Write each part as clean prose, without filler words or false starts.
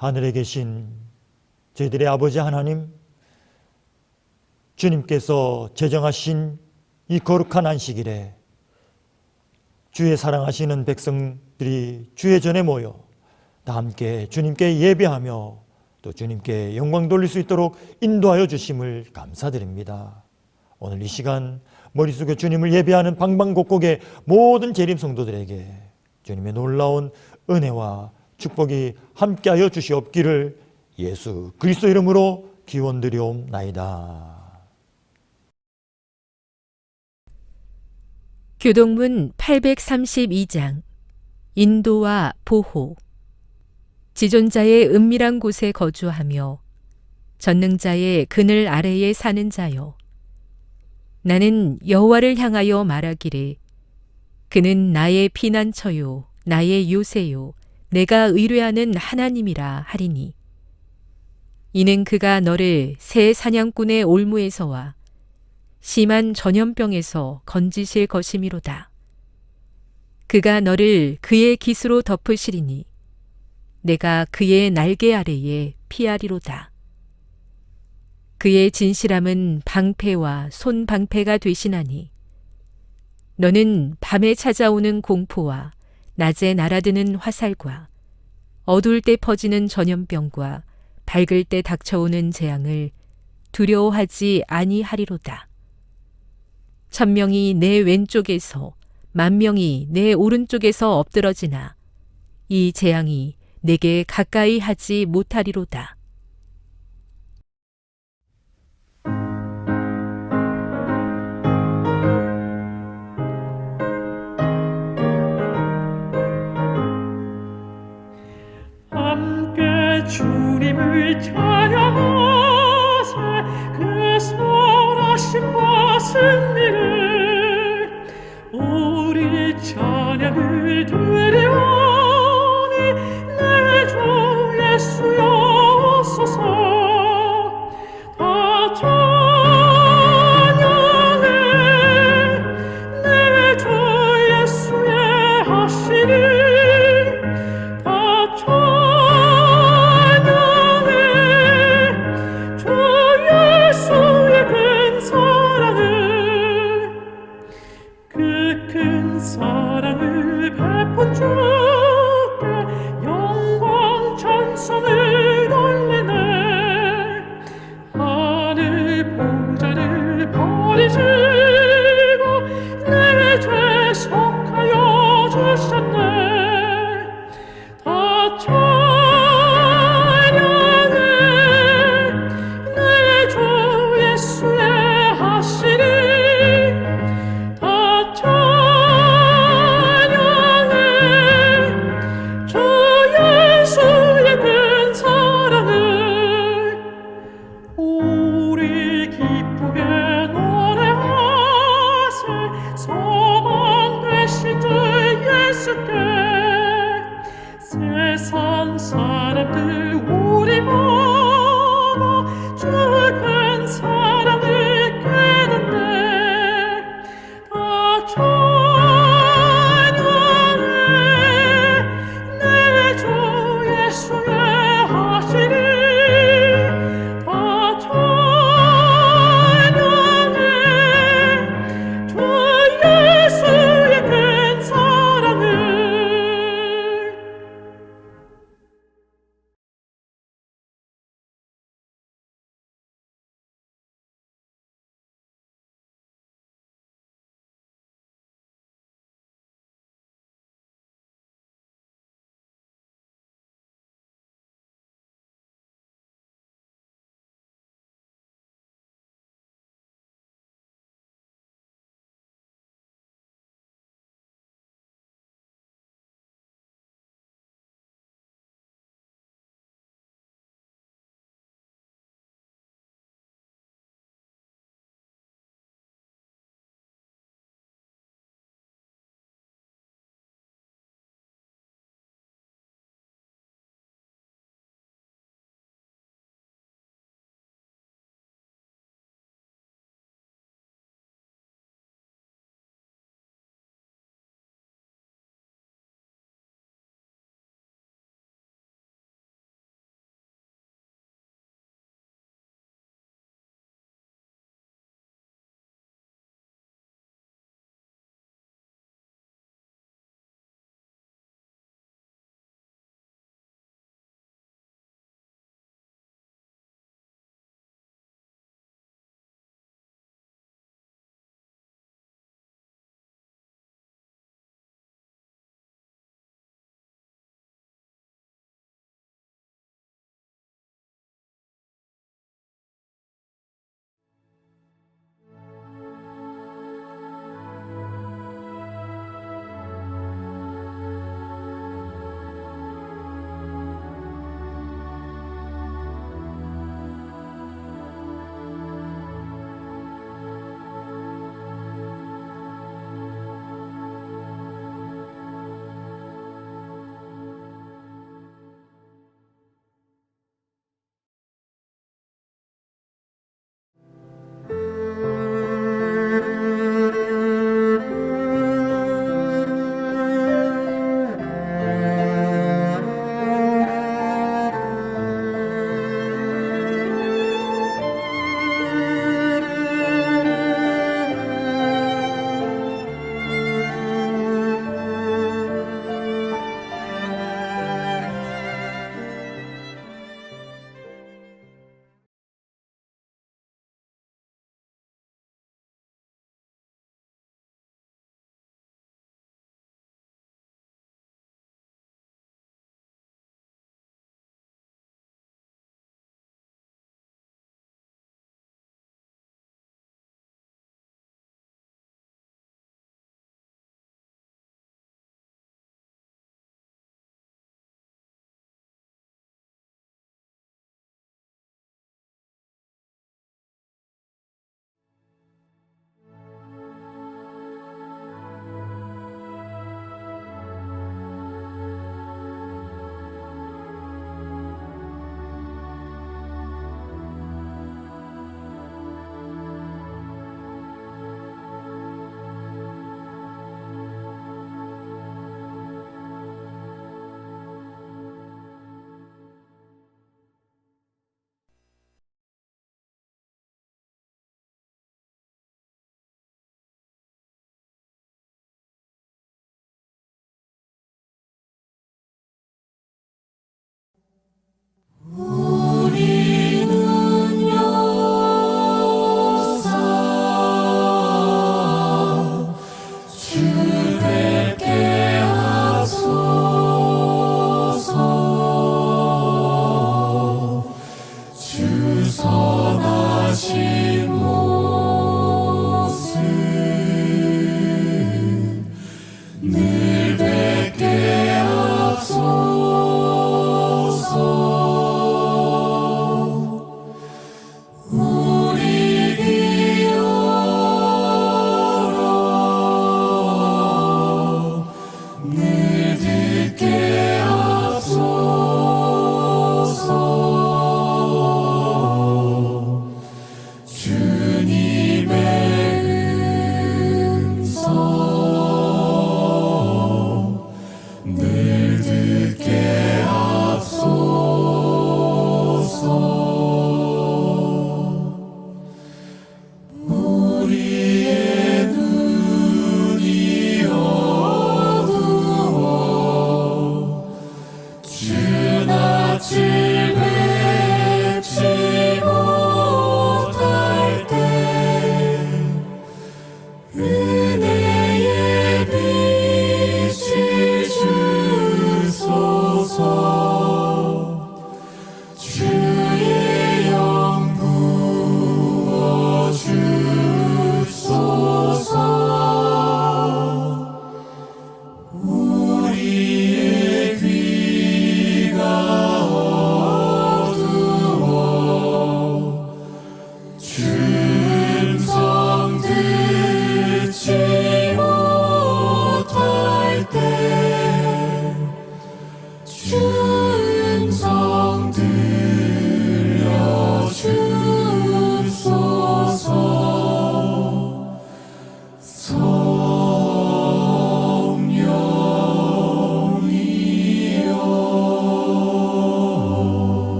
하늘에 계신 저희들의 아버지 하나님, 주님께서 제정하신 이 거룩한 안식일에 주의 사랑하시는 백성들이 주의 전에 모여 다 함께 주님께 예배하며 또 주님께 영광 돌릴 수 있도록 인도하여 주심을 감사드립니다. 오늘 이 시간 머리 숙여 주님을 예배하는 방방곡곡의 모든 재림 성도들에게 주님의 놀라운 은혜와 축복이 함께하여 주시옵기를 예수 그리스도 이름으로 기원드리옵나이다. 교동문 832장 인도와 보호. 지존자의 은밀한 곳에 거주하며 전능자의 그늘 아래에 사는 자여, 나는 여호와를 향하여 말하기를 그는 나의 피난처요 나의 요새요 내가 의뢰하는 하나님이라 하리니, 이는 그가 너를 새 사냥꾼의 올무에서와 심한 전염병에서 건지실 것이미로다. 그가 너를 그의 깃으로 덮으시리니 내가 그의 날개 아래에 피하리로다. 그의 진실함은 방패와 손방패가 되시나니 너는 밤에 찾아오는 공포와 낮에 날아드는 화살과 어두울 때 퍼지는 전염병과 밝을 때 닥쳐오는 재앙을 두려워하지 아니하리로다. 1000명이 내 왼쪽에서 10,000명이 내 오른쪽에서 엎드러지나 이 재앙이 내게 가까이 하지 못하리로다. 함께 주님을 찬양하세. 그 선하심과 승리를 우리 찬양을 드리오니 내 주 예수여소서. 다 찬양해 내 주 예수의 하시니 다 찬양해 주 예수의 큰 사랑을, 그 큰 사랑을 베푼 주께 영광 찬송을 돌리네. 하늘 보좌를 버리시고 내 죄 속하여 주셨네. 다 찬양해 내 주 예수의 하시니 다 찬양해 주 예수의 큰 사랑을. 우리 기쁘게 노래하세. 소망 되신 주 예수께 세상 사람들 우리 보고 주 큰 사랑을 깨닫네. 다 찬양해 내 주 예수의 하시니 다 찬양해 주 예수의 큰 사랑을.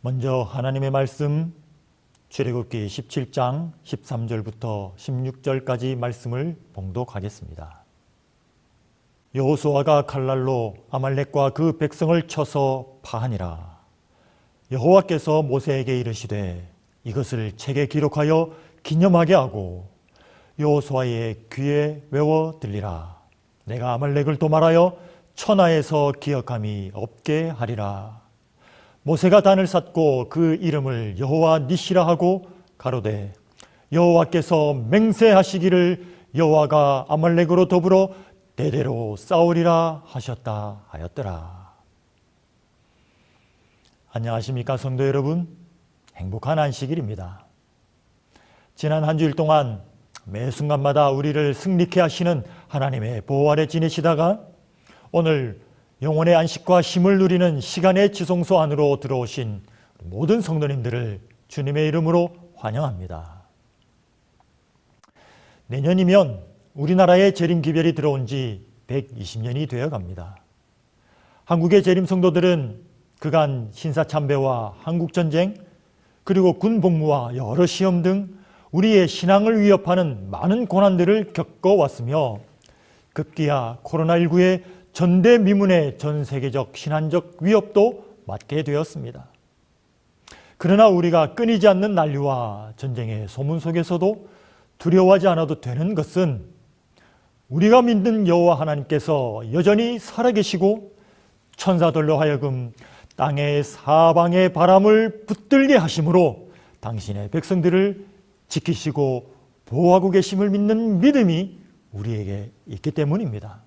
먼저 하나님의 말씀 출애굽기 17장 13절부터 16절까지 말씀을 봉독하겠습니다. 여호수아가 칼날로 아말렉과 그 백성을 쳐서 파하니라. 여호와께서 모세에게 이르시되 이것을 책에 기록하여 기념하게 하고 여호수아의 귀에 외워 들리라. 내가 아말렉을 도말하여 천하에서 기억함이 없게 하리라. 모세가 단을 쌓고 그 이름을 여호와 니시라 하고 가로되 여호와께서 맹세하시기를 여호와가 아말렉으로 더불어 대대로 싸우리라 하셨다 하였더라. 안녕하십니까 성도 여러분, 행복한 안식일입니다. 지난 한 주일 동안 매 순간마다 우리를 승리케 하시는 하나님의 보호 아래 지내시다가 오늘 영혼의 안식과 쉼을 누리는 시간의 지성소 안으로 들어오신 모든 성도님들을 주님의 이름으로 환영합니다. 내년이면 우리나라에 재림기별이 들어온 지 120년이 되어 갑니다. 한국의 재림 성도들은 그간 신사참배와 한국전쟁, 그리고 군복무와 여러 시험 등 우리의 신앙을 위협하는 많은 고난들을 겪어왔으며 급기야 코로나19의 전대미문의 전 세계적 신앙적 위협도 맞게 되었습니다. 그러나 우리가 끊이지 않는 난리와 전쟁의 소문 속에서도 두려워하지 않아도 되는 것은 우리가 믿는 여호와 하나님께서 여전히 살아계시고 천사들로 하여금 땅의 사방의 바람을 붙들게 하심으로 당신의 백성들을 지키시고 보호하고 계심을 믿는 믿음이 우리에게 있기 때문입니다.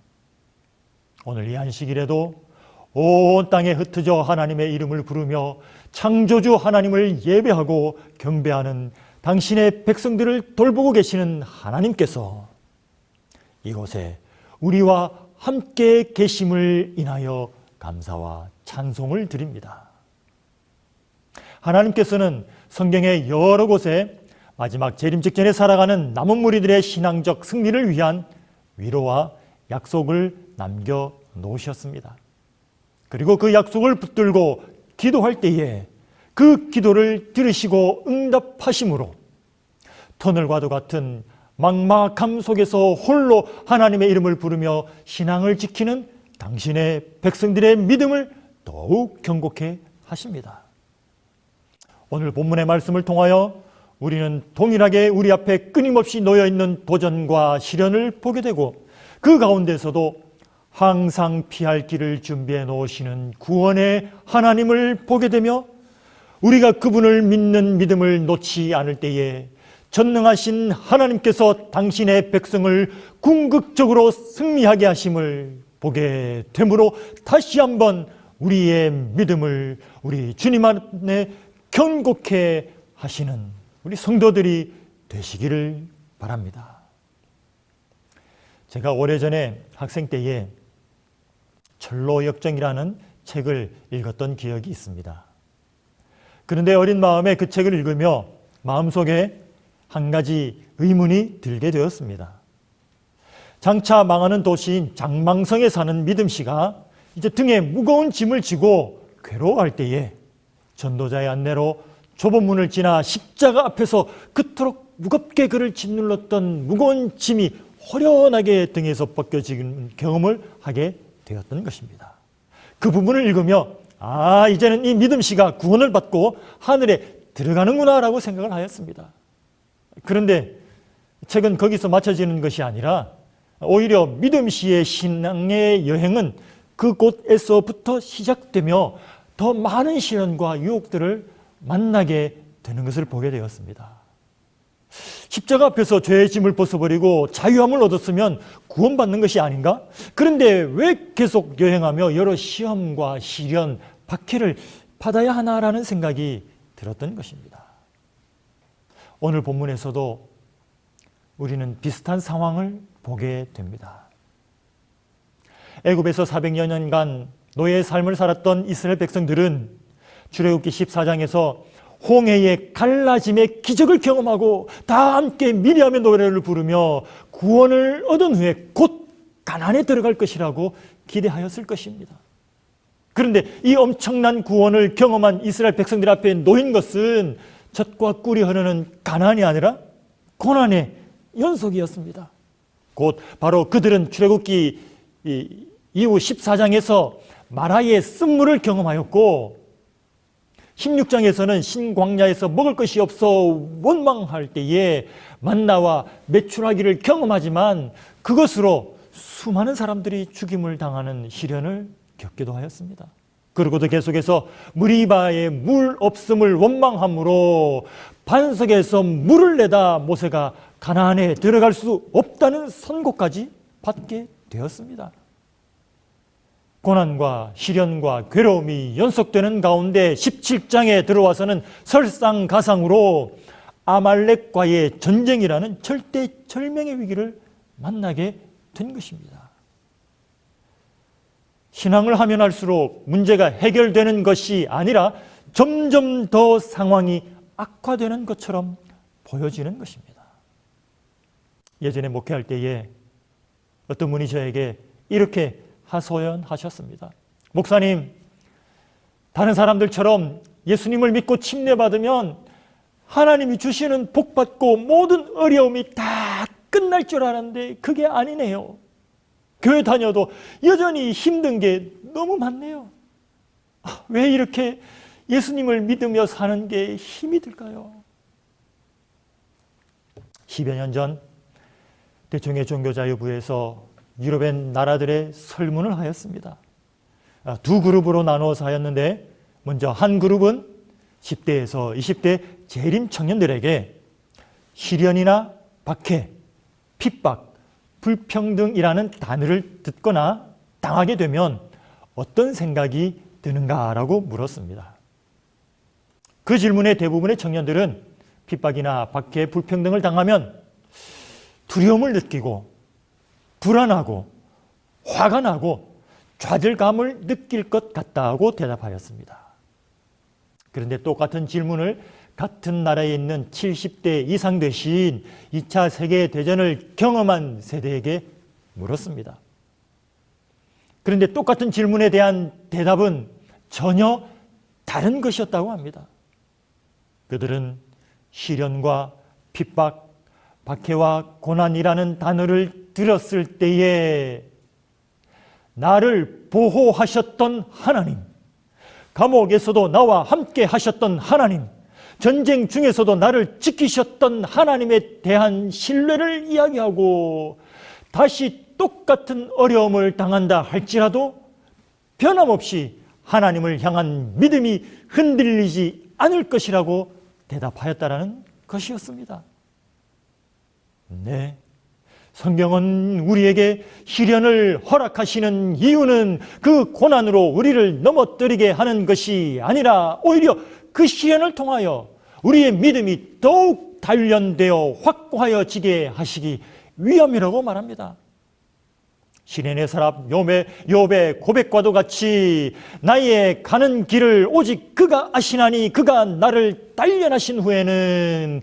오늘 이 안식일에도 온 땅에 흩어져 하나님의 이름을 부르며 창조주 하나님을 예배하고 경배하는 당신의 백성들을 돌보고 계시는 하나님께서 이곳에 우리와 함께 계심을 인하여 감사와 찬송을 드립니다. 하나님께서는 성경의 여러 곳에 마지막 재림 직전에 살아가는 남은 무리들의 신앙적 승리를 위한 위로와 약속을 남겨놓으셨습니다. 그리고 그 약속을 붙들고 기도할 때에 그 기도를 들으시고 응답하심으로 터널과도 같은 막막함 속에서 홀로 하나님의 이름을 부르며 신앙을 지키는 당신의 백성들의 믿음을 더욱 견고케 하십니다. 오늘 본문의 말씀을 통하여 우리는 동일하게 우리 앞에 끊임없이 놓여있는 도전과 시련을 보게 되고 그 가운데서도 항상 피할 길을 준비해 놓으시는 구원의 하나님을 보게 되며 우리가 그분을 믿는 믿음을 놓지 않을 때에 전능하신 하나님께서 당신의 백성을 궁극적으로 승리하게 하심을 보게 되므로 다시 한번 우리의 믿음을 우리 주님 안에 견고케 하시는 우리 성도들이 되시기를 바랍니다. 제가 오래전에 학생 때에 철로역정이라는 책을 읽었던 기억이 있습니다. 그런데 어린 마음에 그 책을 읽으며 마음속에 한 가지 의문이 들게 되었습니다. 장차 망하는 도시인 장망성에 사는 믿음씨가 이제 등에 무거운 짐을 지고 괴로워할 때에 전도자의 안내로 좁은 문을 지나 십자가 앞에서 그토록 무겁게 그를 짓눌렀던 무거운 짐이 호련하게 등에서 벗겨지는 경험을 하게 되었던 것입니다. 그 부분을 읽으며 이제는 이 믿음씨가 구원을 받고 하늘에 들어가는구나 라고 생각을 하였습니다. 그런데 책은 거기서 마쳐지는 것이 아니라 오히려 믿음씨의 신앙의 여행은 그곳에서부터 시작되며 더 많은 시련과 유혹들을 만나게 되는 것을 보게 되었습니다. 십자가 앞에서 죄의 짐을 벗어버리고 자유함을 얻었으면 구원받는 것이 아닌가? 그런데 왜 계속 여행하며 여러 시험과 시련, 박해를 받아야 하나라는 생각이 들었던 것입니다. 오늘 본문에서도 우리는 비슷한 상황을 보게 됩니다. 애굽에서 400여 년간 노예의 삶을 살았던 이스라엘 백성들은 출애굽기 14장에서 홍해의 갈라짐의 기적을 경험하고 다 함께 미리암의 노래를 부르며 구원을 얻은 후에 곧 가나안에 들어갈 것이라고 기대하였을 것입니다. 그런데 이 엄청난 구원을 경험한 이스라엘 백성들 앞에 놓인 것은 젖과 꿀이 흐르는 가난이 아니라 고난의 연속이었습니다. 곧 바로 그들은 출애굽기 이후 14장에서 마라의 쓴물을 경험하였고 16장에서는 신광야에서 먹을 것이 없어 원망할 때에 만나와 메추라기를 경험하지만 그것으로 수많은 사람들이 죽임을 당하는 시련을 겪기도 하였습니다. 그리고도 계속해서 무리바에 물 없음을 원망함으로 반석에서 물을 내다 모세가 가나안에 들어갈 수 없다는 선고까지 받게 되었습니다. 고난과 시련과 괴로움이 연속되는 가운데 17장에 들어와서는 설상가상으로 아말렉과의 전쟁이라는 절대절명의 위기를 만나게 된 것입니다. 신앙을 하면 할수록 문제가 해결되는 것이 아니라 점점 더 상황이 악화되는 것처럼 보여지는 것입니다. 예전에 목회할 때에 어떤 분이 저에게 이렇게 하소연하셨습니다. 목사님, 다른 사람들처럼 예수님을 믿고 침례받으면 하나님이 주시는 복받고 모든 어려움이 다 끝날 줄 알았는데 그게 아니네요. 교회 다녀도 여전히 힘든 게 너무 많네요. 왜 이렇게 예수님을 믿으며 사는 게 힘이 들까요? 10여 년 전 대충의 종교자유부에서 유럽의 나라들의 설문을 하였습니다. 두 그룹으로 나누어서 하였는데 먼저 한 그룹은 10대에서 20대 재림 청년들에게 시련이나 박해, 핍박, 불평등이라는 단어를 듣거나 당하게 되면 어떤 생각이 드는가라고 물었습니다. 그 질문에 대부분의 청년들은 핍박이나 박해, 불평등을 당하면 두려움을 느끼고 불안하고 화가 나고 좌절감을 느낄 것 같다고 대답하였습니다. 그런데 똑같은 질문을 같은 나라에 있는 70대 이상 되신 2차 세계대전을 경험한 세대에게 물었습니다. 그런데 똑같은 질문에 대한 대답은 전혀 다른 것이었다고 합니다. 그들은 시련과 핍박, 박해와 고난이라는 단어를 들었을 때에 나를 보호하셨던 하나님, 감옥에서도 나와 함께 하셨던 하나님, 전쟁 중에서도 나를 지키셨던 하나님에 대한 신뢰를 이야기하고 다시 똑같은 어려움을 당한다 할지라도 변함없이 하나님을 향한 믿음이 흔들리지 않을 것이라고 대답하였다라는 것이었습니다. 네, 성경은 우리에게 시련을 허락하시는 이유는 그 고난으로 우리를 넘어뜨리게 하는 것이 아니라 오히려 그 시련을 통하여 우리의 믿음이 더욱 단련되어 확고하여지게 하시기 위함이라고 말합니다. 시련의 사람 욥의 고백과도 같이 나의 가는 길을 오직 그가 아시나니 그가 나를 단련하신 후에는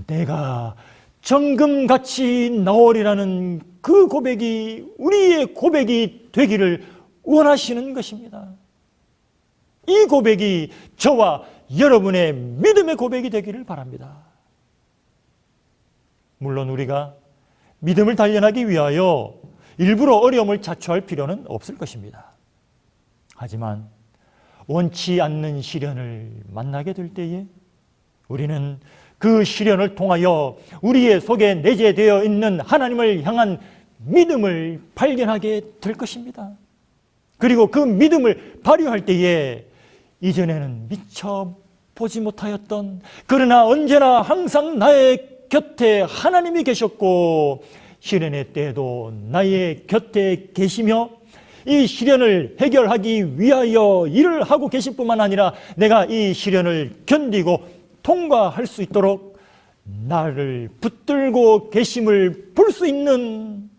내가 정금같이 나오리라는 그 고백이 우리의 고백이 되기를 원하시는 것입니다. 이 고백이 저와 여러분의 믿음의 고백이 되기를 바랍니다. 물론 우리가 믿음을 단련하기 위하여 일부러 어려움을 자초할 필요는 없을 것입니다. 하지만 원치 않는 시련을 만나게 될 때에 우리는 그 시련을 통하여 우리의 속에 내재되어 있는 하나님을 향한 믿음을 발견하게 될 것입니다. 그리고 그 믿음을 발휘할 때에 이전에는 미처 보지 못하였던, 그러나 언제나 항상 나의 곁에 하나님이 계셨고 시련의 때에도 나의 곁에 계시며 이 시련을 해결하기 위하여 일을 하고 계실 뿐만 아니라 내가 이 시련을 견디고 통과할 수 있도록 나를 붙들고 계심을 볼 수 있는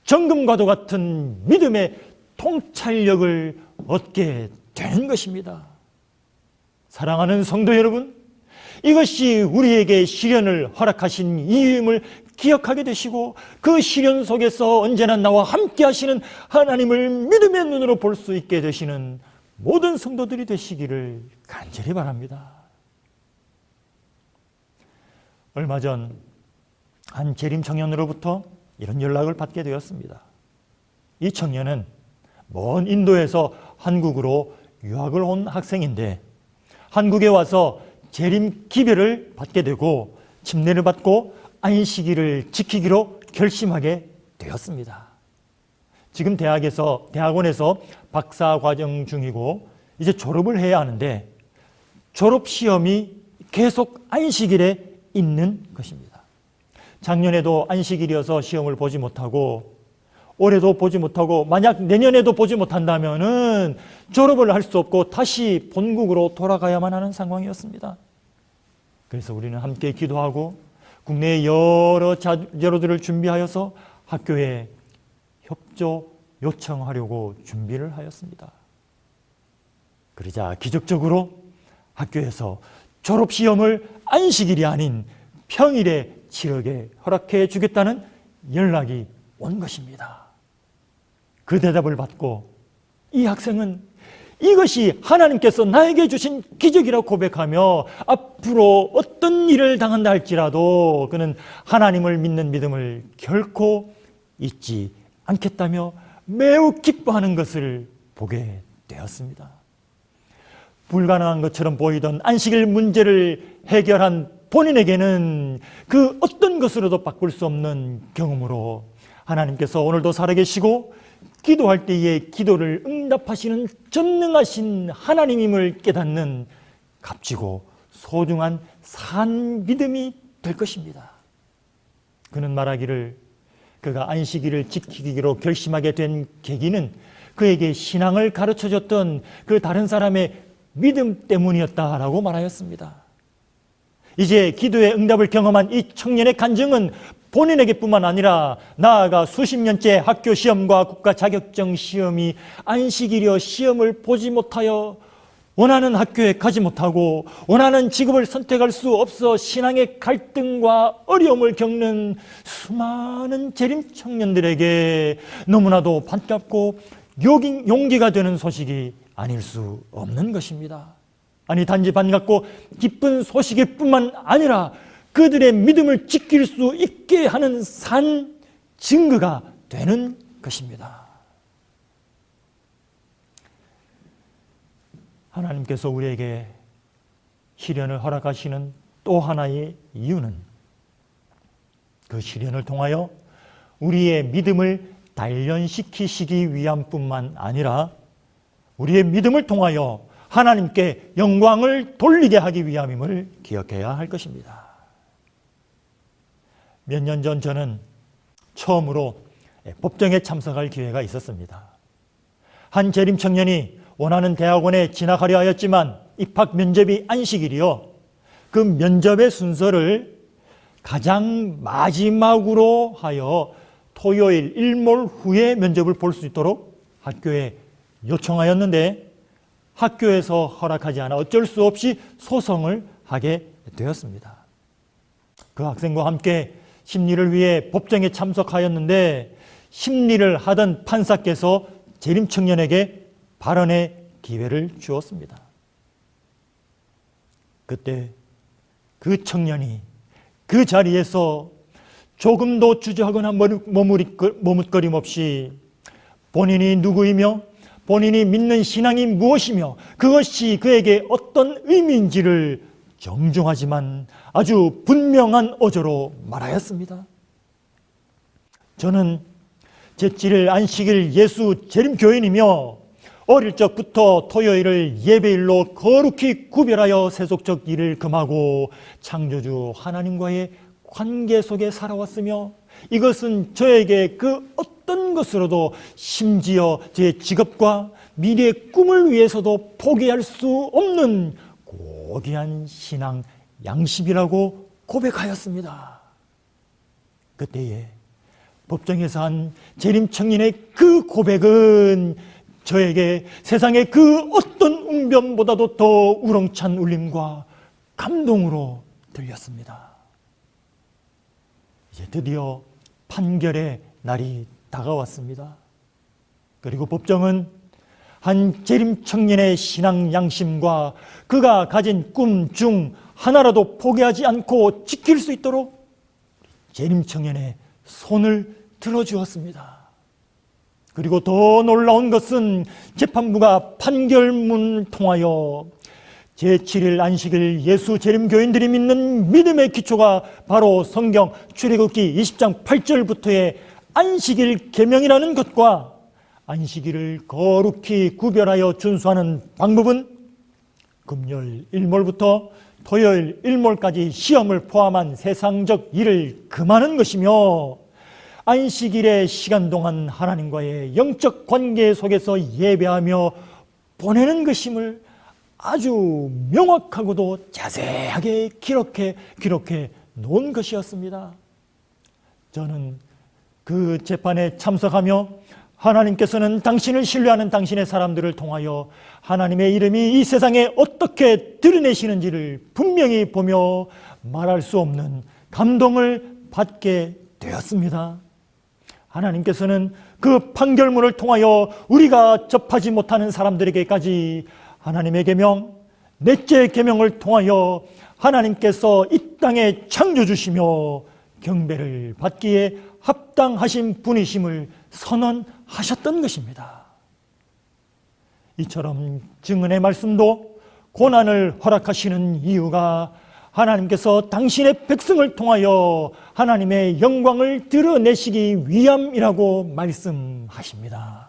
정금과도 같은 믿음의 통찰력을 얻게 되는 것입니다. 사랑하는 성도 여러분, 이것이 우리에게 시련을 허락하신 이유임을 기억하게 되시고 그 시련 속에서 언제나 나와 함께 하시는 하나님을 믿음의 눈으로 볼 수 있게 되시는 모든 성도들이 되시기를 간절히 바랍니다. 얼마 전 한 재림 청년으로부터 이런 연락을 받게 되었습니다. 이 청년은 먼 인도에서 한국으로 유학을 온 학생인데 한국에 와서 재림 기별을 받게 되고 침례를 받고 안식일을 지키기로 결심하게 되었습니다. 지금 대학원에서 박사 과정 중이고 이제 졸업을 해야 하는데 졸업 시험이 계속 안식일에 있는 것입니다. 작년에도 안식일이어서 시험을 보지 못하고 올해도 보지 못하고 만약 내년에도 보지 못한다면은 졸업을 할 수 없고 다시 본국으로 돌아가야만 하는 상황이었습니다. 그래서 우리는 함께 기도하고 국내의 여러 자료들을 준비하여서 학교에 협조 요청하려고 준비를 하였습니다. 그러자 기적적으로 학교에서 졸업시험을 안식일이 아닌 평일에 치르게 허락해 주겠다는 연락이 온 것입니다. 그 대답을 받고 이 학생은 이것이 하나님께서 나에게 주신 기적이라고 고백하며 앞으로 어떤 일을 당한다 할지라도 그는 하나님을 믿는 믿음을 결코 잊지 않겠다며 매우 기뻐하는 것을 보게 되었습니다. 불가능한 것처럼 보이던 안식일 문제를 해결한 본인에게는 그 어떤 것으로도 바꿀 수 없는 경험으로 하나님께서 오늘도 살아계시고 기도할 때에 기도를 응답하시는 전능하신 하나님임을 깨닫는 값지고 소중한 산 믿음이 될 것입니다. 그는 말하기를 그가 안식일을 지키기로 결심하게 된 계기는 그에게 신앙을 가르쳐줬던 그 다른 사람의 믿음 때문이었다라고 말하였습니다. 이제 기도의 응답을 경험한 이 청년의 간증은 본인에게뿐만 아니라 나아가 수십 년째 학교 시험과 국가 자격증 시험이 안식일이여 시험을 보지 못하여 원하는 학교에 가지 못하고 원하는 직업을 선택할 수 없어 신앙의 갈등과 어려움을 겪는 수많은 재림 청년들에게 너무나도 반갑고 용기가 되는 소식이 아닐 수 없는 것입니다. 아니 단지 반갑고 기쁜 소식일 뿐만 아니라 그들의 믿음을 지킬 수 있게 하는 산 증거가 되는 것입니다. 하나님께서 우리에게 시련을 허락하시는 또 하나의 이유는 그 시련을 통하여 우리의 믿음을 단련시키시기 위함뿐만 아니라 우리의 믿음을 통하여 하나님께 영광을 돌리게 하기 위함임을 기억해야 할 것입니다. 몇 년 전 저는 처음으로 법정에 참석할 기회가 있었습니다. 한 재림 청년이 원하는 대학원에 진학하려 하였지만 입학 면접이 안식일이요. 그 면접의 순서를 가장 마지막으로 하여 토요일 일몰 후에 면접을 볼 수 있도록 학교에 요청하였는데 학교에서 허락하지 않아 어쩔 수 없이 소송을 하게 되었습니다. 그 학생과 함께 심리를 위해 법정에 참석하였는데 심리를 하던 판사께서 재림 청년에게 발언의 기회를 주었습니다. 그때 그 청년이 그 자리에서 조금도 주저하거나 머뭇거림 없이 본인이 누구이며 본인이 믿는 신앙이 무엇이며 그것이 그에게 어떤 의미인지를 정중하지만 아주 분명한 어조로 말하였습니다. 저는 제7일 안식일 예수 재림교인이며 어릴 적부터 토요일을 예배일로 거룩히 구별하여 세속적 일을 금하고 창조주 하나님과의 관계 속에 살아왔으며 이것은 저에게 그 어떤 것으로도 심지어 제 직업과 미래의 꿈을 위해서도 포기할 수 없는 고귀한 신앙 양심이라고 고백하였습니다. 그때에 법정에서 한 재림 청년의 그 고백은 저에게 세상의 그 어떤 웅변보다도 더 우렁찬 울림과 감동으로 들렸습니다. 이제 드디어 판결의 날이 다가왔습니다. 그리고 법정은 한 재림 청년의 신앙 양심과 그가 가진 꿈 중 하나라도 포기하지 않고 지킬 수 있도록 재림 청년의 손을 들어주었습니다. 그리고 더 놀라운 것은 재판부가 판결문을 통하여 제7일 안식일 예수 재림교인들이 믿는 믿음의 기초가 바로 성경 출애굽기 20장 8절부터의 안식일 계명이라는 것과 안식일을 거룩히 구별하여 준수하는 방법은 금요일 일몰부터 토요일 일몰까지 시험을 포함한 세상적 일을 금하는 것이며, 안식일의 시간 동안 하나님과의 영적 관계 속에서 예배하며 보내는 것임을 아주 명확하고도 자세하게 기록해 놓은 것이었습니다. 저는 그 재판에 참석하며 하나님께서는 당신을 신뢰하는 당신의 사람들을 통하여 하나님의 이름이 이 세상에 어떻게 드러내시는지를 분명히 보며 말할 수 없는 감동을 받게 되었습니다. 하나님께서는 그 판결문을 통하여 우리가 접하지 못하는 사람들에게까지 하나님의 계명, 넷째 계명을 통하여 하나님께서 이 땅에 창조주시며 경배를 받기에 합당하신 분이심을 선언하셨던 것입니다. 이처럼 증언의 말씀도 고난을 허락하시는 이유가 하나님께서 당신의 백성을 통하여 하나님의 영광을 드러내시기 위함이라고 말씀하십니다.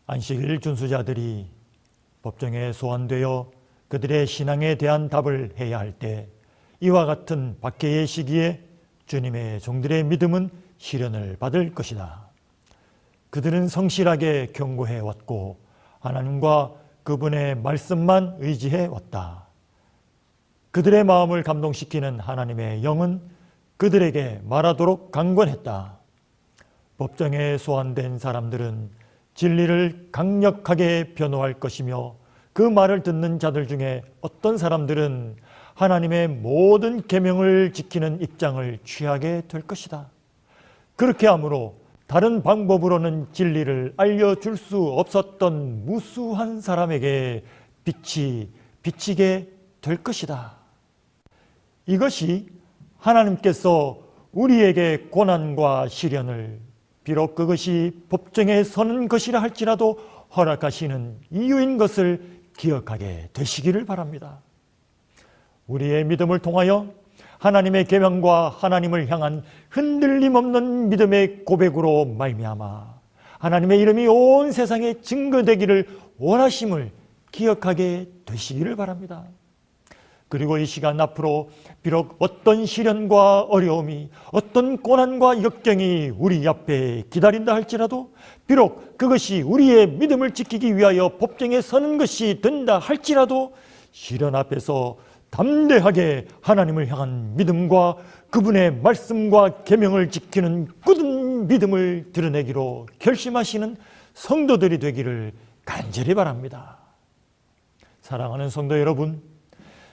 안식일 준수자들이 법정에 소환되어 그들의 신앙에 대한 답을 해야 할 때 이와 같은 박해의 시기에 주님의 종들의 믿음은 시련을 받을 것이다. 그들은 성실하게 경고해 왔고 하나님과 그분의 말씀만 의지해 왔다. 그들의 마음을 감동시키는 하나님의 영은 그들에게 말하도록 강권했다. 법정에 소환된 사람들은 진리를 강력하게 변호할 것이며, 그 말을 듣는 자들 중에 어떤 사람들은 하나님의 모든 계명을 지키는 입장을 취하게 될 것이다. 그렇게 하므로 다른 방법으로는 진리를 알려줄 수 없었던 무수한 사람에게 빛이 비치게 될 것이다. 이것이 하나님께서 우리에게 고난과 시련을, 비록 그것이 법정에 서는 것이라 할지라도 허락하시는 이유인 것을 기억하게 되시기를 바랍니다. 우리의 믿음을 통하여 하나님의 계명과 하나님을 향한 흔들림 없는 믿음의 고백으로 말미암아 하나님의 이름이 온 세상에 증거되기를 원하심을 기억하게 되시기를 바랍니다. 그리고 이 시간 앞으로 비록 어떤 시련과 어려움이, 어떤 고난과 역경이 우리 앞에 기다린다 할지라도, 비록 그것이 우리의 믿음을 지키기 위하여 법정에 서는 것이 된다 할지라도, 시련 앞에서 담대하게 하나님을 향한 믿음과 그분의 말씀과 계명을 지키는 굳은 믿음을 드러내기로 결심하시는 성도들이 되기를 간절히 바랍니다. 사랑하는 성도 여러분,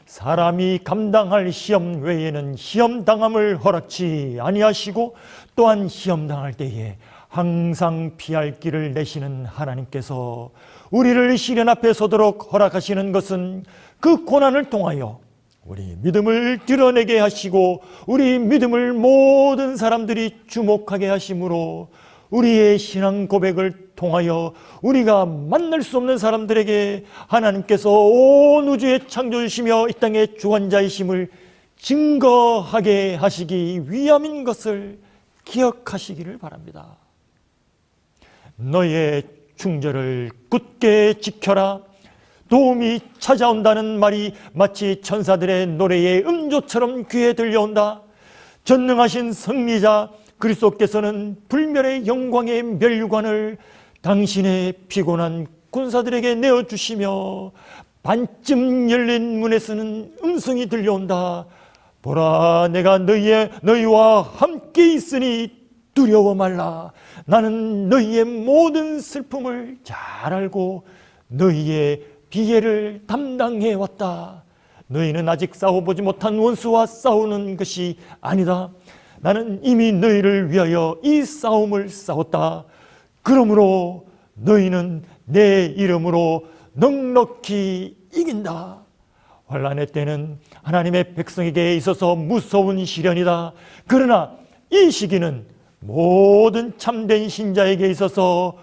사람이 감당할 시험 외에는 시험 당함을 허락치 아니하시고, 또한 시험 당할 때에 항상 피할 길을 내시는 하나님께서 우리를 시련 앞에 서도록 허락하시는 것은 그 고난을 통하여 우리 믿음을 드러내게 하시고 우리 믿음을 모든 사람들이 주목하게 하심으로 우리의 신앙 고백을 통하여 우리가 만날 수 없는 사람들에게 하나님께서 온 우주에 창조주시며 이 땅의 주관자이심을 증거하게 하시기 위함인 것을 기억하시기를 바랍니다. 너의 충절을 굳게 지켜라. 도움이 찾아온다는 말이 마치 천사들의 노래의 음조처럼 귀에 들려온다. 전능하신 승리자 그리스도께서는 불멸의 영광의 면류관을 당신의 피곤한 군사들에게 내어주시며, 반쯤 열린 문에서는 음성이 들려온다. 보라, 내가 너희와 함께 있으니 두려워 말라. 나는 너희의 모든 슬픔을 잘 알고 너희의 비애를 담당해 왔다. 너희는 아직 싸워보지 못한 원수와 싸우는 것이 아니다. 나는 이미 너희를 위하여 이 싸움을 싸웠다. 그러므로 너희는 내 이름으로 넉넉히 이긴다. 환난의 때는 하나님의 백성에게 있어서 무서운 시련이다. 그러나 이 시기는 모든 참된 신자에게 있어서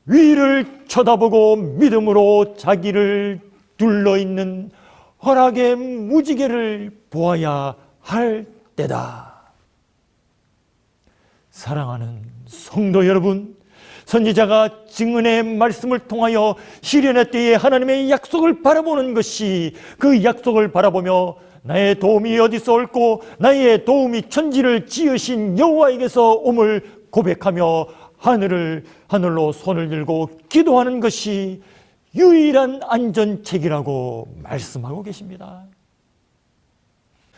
위를 쳐다보고 믿음으로 자기를 둘러있는 허락의 무지개를 보아야 할 때다. 사랑하는 성도 여러분, 선지자가 증언의 말씀을 통하여 시련의 때에 하나님의 약속을 바라보는 것이, 그 약속을 바라보며 나의 도움이 어디서 올고 나의 도움이 천지를 지으신 여호와에게서 옴을 고백하며 하늘로 손을 들고 기도하는 것이 유일한 안전책이라고 말씀하고 계십니다.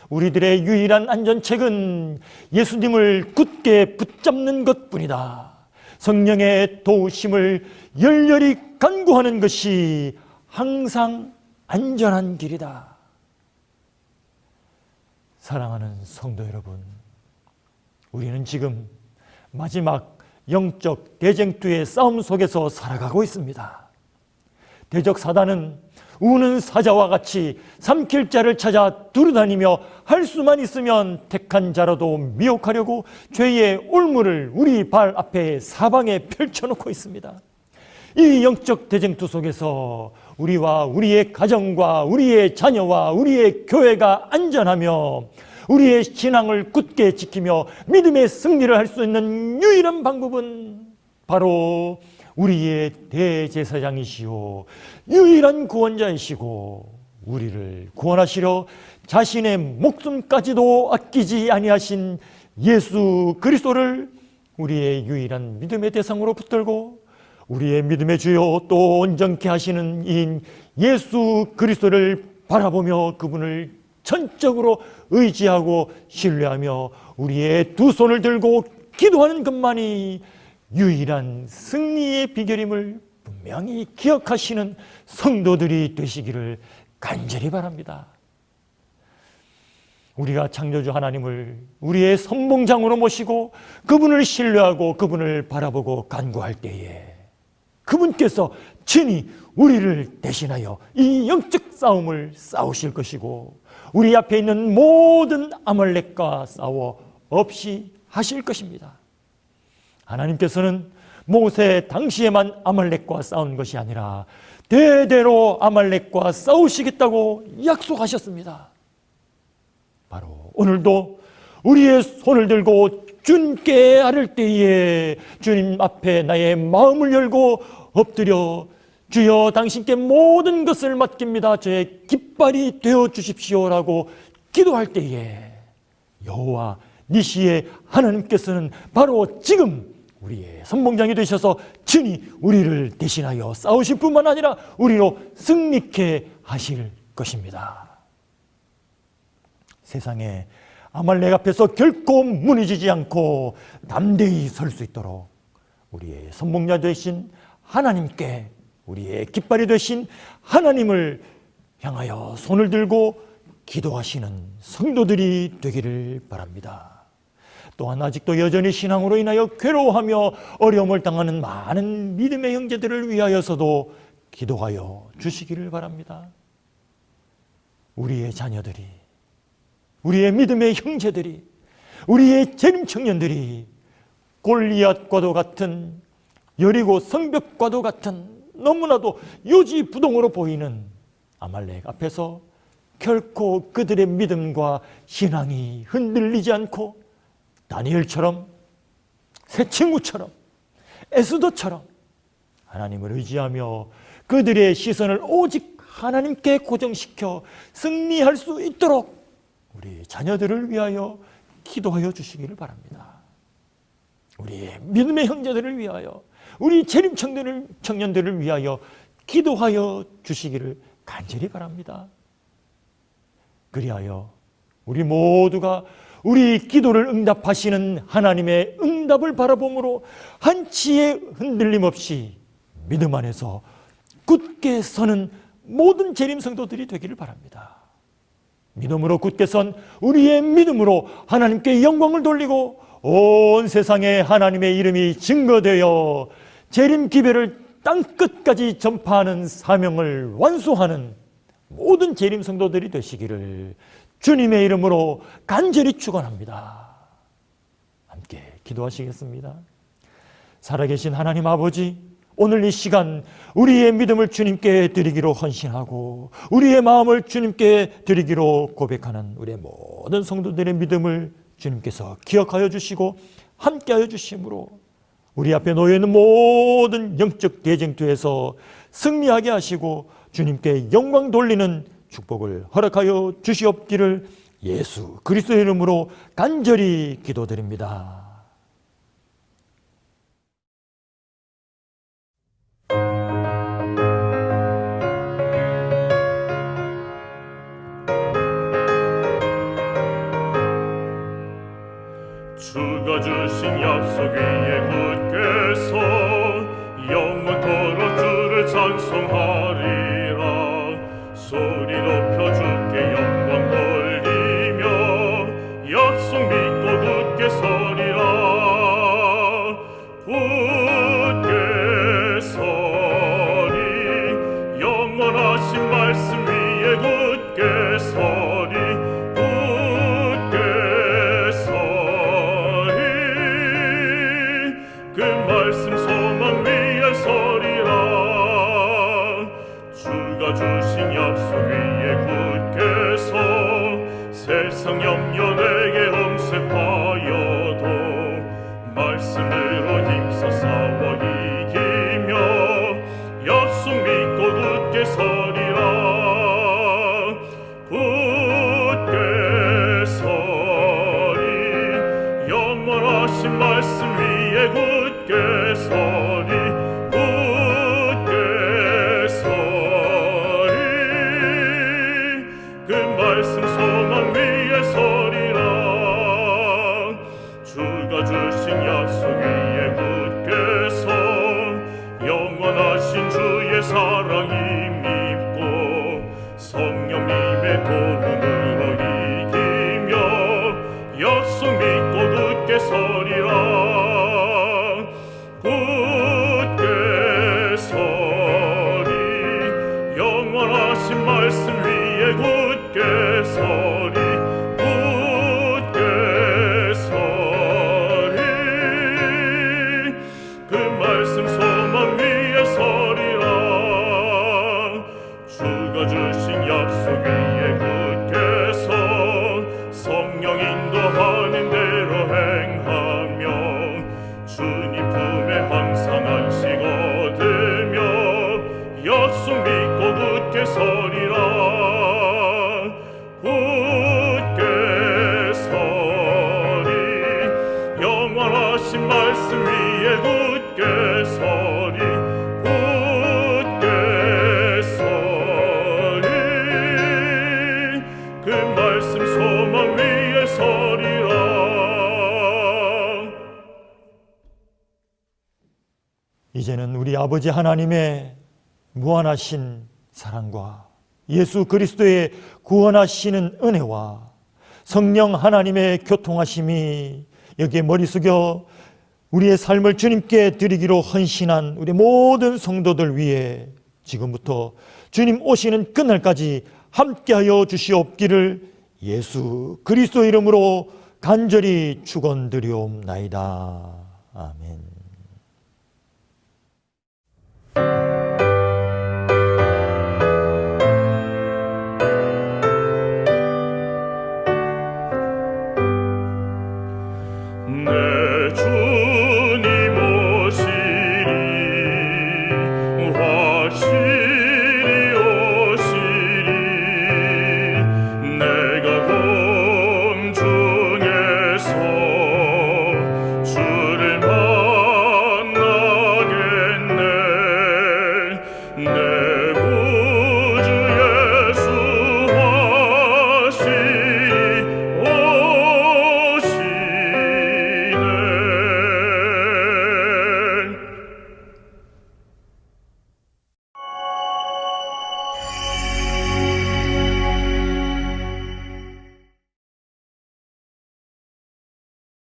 우리들의 유일한 안전책은 예수님을 굳게 붙잡는 것뿐이다. 성령의 도우심을 열렬히 간구하는 것이 항상 안전한 길이다. 사랑하는 성도 여러분, 우리는 지금 마지막 영적 대쟁투의 싸움 속에서 살아가고 있습니다. 대적 사단은 우는 사자와 같이 삼킬 자를 찾아 두루다니며 할 수만 있으면 택한 자라도 미혹하려고 죄의 올무를 우리 발 앞에 사방에 펼쳐놓고 있습니다. 이 영적 대쟁투 속에서 우리와 우리의 가정과 우리의 자녀와 우리의 교회가 안전하며 우리의 신앙을 굳게 지키며 믿음의 승리를 할 수 있는 유일한 방법은 바로 우리의 대제사장이시오 유일한 구원자이시고 우리를 구원하시려 자신의 목숨까지도 아끼지 아니하신 예수 그리스도를 우리의 유일한 믿음의 대상으로 붙들고 우리의 믿음의 주요 또 온전케 하시는 이인 예수 그리스도를 바라보며 그분을 전적으로 의지하고 신뢰하며 우리의 두 손을 들고 기도하는 것만이 유일한 승리의 비결임을 분명히 기억하시는 성도들이 되시기를 간절히 바랍니다. 우리가 창조주 하나님을 우리의 선봉장으로 모시고 그분을 신뢰하고 그분을 바라보고 간구할 때에 그분께서 친히 우리를 대신하여 이 영적 싸움을 싸우실 것이고 우리 앞에 있는 모든 아말렉과 싸워 없이 하실 것입니다. 하나님께서는 모세 당시에만 아말렉과 싸운 것이 아니라 대대로 아말렉과 싸우시겠다고 약속하셨습니다. 바로 오늘도 우리의 손을 들고 주님께 아를 때에 주님 앞에 나의 마음을 열고 엎드려 주여 당신께 모든 것을 맡깁니다. 저의 깃발이 되어 주십시오라고 기도할 때에 여호와 니시의 하나님께서는 바로 지금 우리의 선봉장이 되셔서 친히 우리를 대신하여 싸우실 뿐만 아니라 우리로 승리케 하실 것입니다. 세상에 아말렉 앞에서 결코 무너지지 않고 담대히 설 수 있도록 우리의 선봉자 되신 하나님께 우리의 깃발이 되신 하나님을 향하여 손을 들고 기도하시는 성도들이 되기를 바랍니다. 또한 아직도 여전히 신앙으로 인하여 괴로워하며 어려움을 당하는 많은 믿음의 형제들을 위하여서도 기도하여 주시기를 바랍니다. 우리의 자녀들이, 우리의 믿음의 형제들이, 우리의 재림 청년들이 골리앗과도 같은 여리고 성벽과도 같은 너무나도 요지부동으로 보이는 아말렉 앞에서 결코 그들의 믿음과 신앙이 흔들리지 않고 다니엘처럼 새 친구처럼 에스더처럼 하나님을 의지하며 그들의 시선을 오직 하나님께 고정시켜 승리할 수 있도록 우리 자녀들을 위하여 기도하여 주시기를 바랍니다. 우리의 믿음의 형제들을 위하여 우리 재림 청년들을 위하여 기도하여 주시기를 간절히 바랍니다. 그리하여 우리 모두가 우리 기도를 응답하시는 하나님의 응답을 바라봄으로 한치의 흔들림 없이 믿음 안에서 굳게 서는 모든 재림 성도들이 되기를 바랍니다. 믿음으로 굳게 선 우리의 믿음으로 하나님께 영광을 돌리고 온 세상에 하나님의 이름이 증거되어 재림 기별을 땅끝까지 전파하는 사명을 완수하는 모든 재림 성도들이 되시기를 주님의 이름으로 간절히 축원합니다. 함께 기도하시겠습니다. 살아계신 하나님 아버지, 오늘 이 시간 우리의 믿음을 주님께 드리기로 헌신하고 우리의 마음을 주님께 드리기로 고백하는 우리의 모든 성도들의 믿음을 주님께서 기억하여 주시고 함께하여 주심으로 우리 앞에 놓여있는 모든 영적 대쟁투에서 승리하게 하시고 주님께 영광 돌리는 축복을 허락하여 주시옵기를 예수 그리스도의 이름으로 간절히 기도드립니다. 주가 주신 약속 위에 굳게 서 영원토록 주를 찬송하리라. 소리 높여 주께 영광 돌리며 약속 믿고 굳게 서리라. 굳게 서리 영원하신 말씀 위에 굳게 서리. 그 말씀 소망 위에 서리라. 주가 주신 약속 위에 굳게 서 세상 염려 내게 엄습하여도 말씀으로 힘써 싸워 이기며 약속 믿고 굳게 서리라. 굳게 서리 영원하신 말씀 위에 굳게 서리. 굳게 서리 그 말씀 소망 위에 서리라. 주가 주신 약속 위에 굳게 서 영원하신 주의 사랑 힘입고 성령님의 도움으로 이기며 약속 믿고 굳게 서리라. 굳게 서리 영원하신 말씀 위에 굳게 서리. 굳게 서리 그 말씀 소망 위에 서리라. 주가 주신 약속 위에 굳게 서 성령 인도하는 대로 행하며 주님 품에 항상 안식 얻으며 약속 믿고 굳게 서리라. 굳게 서리 영원하신 말씀 위에 굳게 서리. 굳게 서리 그 말씀 소망 위에 서리라. 이제는 우리 아버지 하나님의 무한하신 사랑과 예수 그리스도의 구원하시는 은혜와 성령 하나님의 교통하심이 여기에 머리 숙여 우리의 삶을 주님께 드리기로 헌신한 우리 모든 성도들 위해 지금부터 주님 오시는 그날까지 함께하여 주시옵기를 예수 그리스도 이름으로 간절히 축원드리옵나이다. 아멘.